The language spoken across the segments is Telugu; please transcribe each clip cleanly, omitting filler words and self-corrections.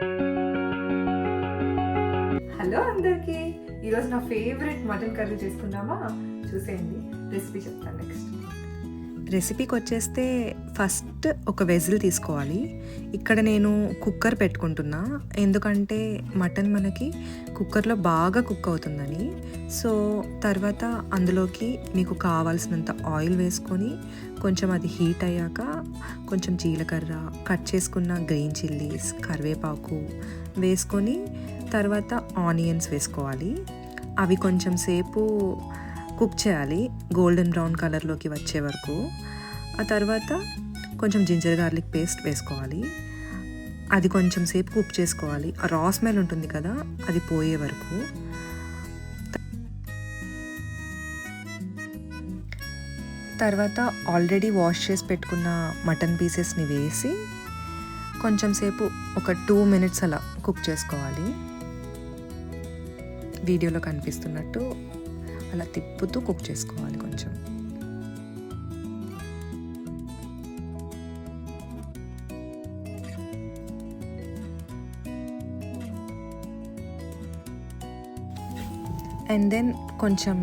హలో అందరికీ, ఈరోజు నా ఫేవరెట్ మటన్ కర్రీ చేసుకుందామా? చూసేయండి, రెసిపీ చెప్తాను నెక్స్ట్. రెసిపీకి వచ్చేస్తే ఫస్ట్ ఒక వెజిల్ తీసుకోవాలి. ఇక్కడ నేను కుక్కర్ పెట్టుకుంటున్నా, ఎందుకంటే మటన్ మనకి కుక్కర్లో బాగా కుక్ అవుతుందని. సో తర్వాత అందులోకి మీకు కావాల్సినంత ఆయిల్ వేసుకొని కొంచెం అది హీట్ అయ్యాక కొంచెం జీలకర్ర, కట్ చేసుకున్న గ్రీన్ చిల్లీస్, కరివేపాకు వేసుకొని తర్వాత ఆనియన్స్ వేసుకోవాలి. అవి కొంచెం సేపు కుక్ చేయాలి, గోల్డెన్ బ్రౌన్ కలర్లోకి వచ్చే వరకు. ఆ తర్వాత కొంచెం జింజర్ గార్లిక్ పేస్ట్ వేసుకోవాలి. అది కొంచెం సేపు కుక్ చేసుకోవాలి. ఆ రా స్మెల్ ఉంటుంది కదా, అది పోయే వరకు. తర్వాత ఆల్రెడీ వాష్ చేసి పెట్టుకున్న మటన్ పీసెస్ని వేసి కొంచెం సేపు ఒక 2 minutes అలా కుక్ చేసుకోవాలి. వీడియోలో కనిపిస్తున్నట్టు అలా తిప్పుతూ కుక్ చేసుకోవాలి కొంచెం. అండ్ దెన్ కొంచెం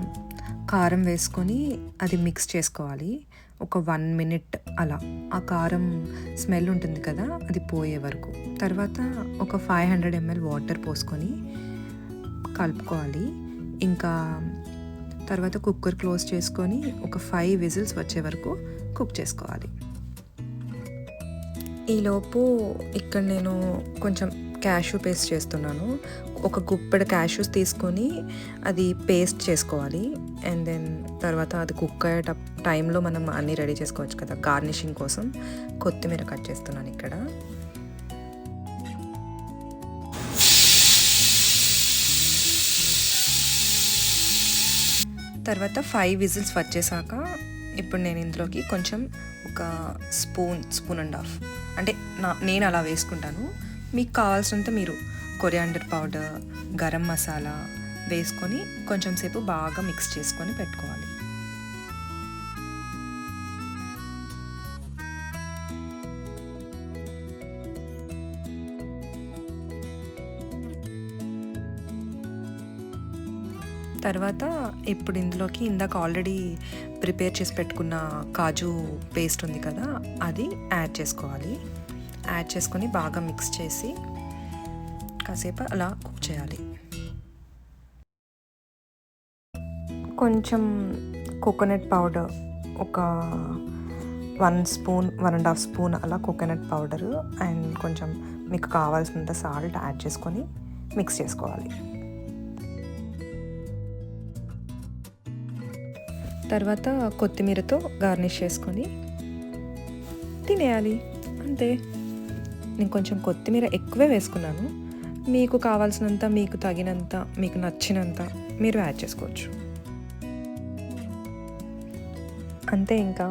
కారం వేసుకొని అది మిక్స్ చేసుకోవాలి ఒక 1 minute అలా. ఆ కారం స్మెల్ ఉంటుంది కదా, అది పోయే వరకు. తర్వాత ఒక 500 ml వాటర్ పోసుకొని కలుపుకోవాలి. ఇంకా తర్వాత కుక్కర్ క్లోజ్ చేసుకొని ఒక 5 whistles వచ్చే వరకు కుక్ చేసుకోవాలి. ఈలోపు ఇక్కడ నేను కొంచెం క్యాష్యూ పేస్ట్ చేస్తున్నాను. ఒక గుప్పెడు క్యాష్యూస్ తీసుకొని అది పేస్ట్ చేసుకోవాలి. అండ్ దెన్ తర్వాత అది కుక్ అయ్యే టైంలో మనం అన్నీ రెడీ చేసుకోవచ్చు కదా. గార్నిషింగ్ కోసం కొత్తిమీర కట్ చేస్తున్నాను ఇక్కడ. తర్వాత 5 whistles వచ్చేసాక ఇప్పుడు నేను ఇందులోకి కొంచెం ఒక స్పూన్ అండ్ హాఫ్, అంటే నేను అలా వేసుకుంటాను. మీకు కావాల్సినంత మీరు కొరియాండర్ పౌడర్, గరం మసాలా వేసుకొని కొంచెం సేపు బాగా మిక్స్ చేసుకొని పెట్టుకోవాలి. తర్వాత ఇప్పుడు ఇందులోకి ఇందాక ఆల్రెడీ ప్రిపేర్ చేసి పెట్టుకున్న కాజు పేస్ట్ ఉంది కదా, అది యాడ్ చేసుకోవాలి. యాడ్ చేసుకొని బాగా మిక్స్ చేసి కాసేపు అలా కుక్ చేయాలి. కొంచెం కోకోనట్ పౌడర్ ఒక 1 స్పూన్, 1.5 స్పూన్ అలా కోకోనట్ పౌడరు అండ్ కొంచెం మీకు కావాల్సినంత సాల్ట్ యాడ్ చేసుకొని మిక్స్ చేసుకోవాలి. తర్వాత కొత్తిమీరతో గార్నిష్ చేసుకొని తినేయాలి, అంతే. నేను కొంచెం కొత్తిమీర ఎక్కువే వేసుకున్నాను. మీకు కావాల్సినంత, మీకు తగినంత, మీకు నచ్చినంత మీరు యాడ్ చేసుకోవచ్చు, అంతే. ఇంకా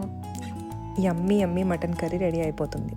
యమ్మీ మటన్ కర్రీ రెడీ అయిపోతుంది.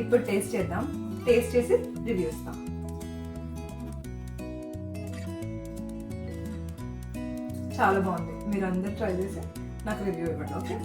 ఇప్పుడు టేస్ట్ చేద్దాం. టేస్ట్ చేసి రివ్యూ ఇస్తాం. చాలా బాగుంది. మీరు అందరు ట్రై చేసి నాకు రివ్యూ ఇవ్వండి, ఓకే?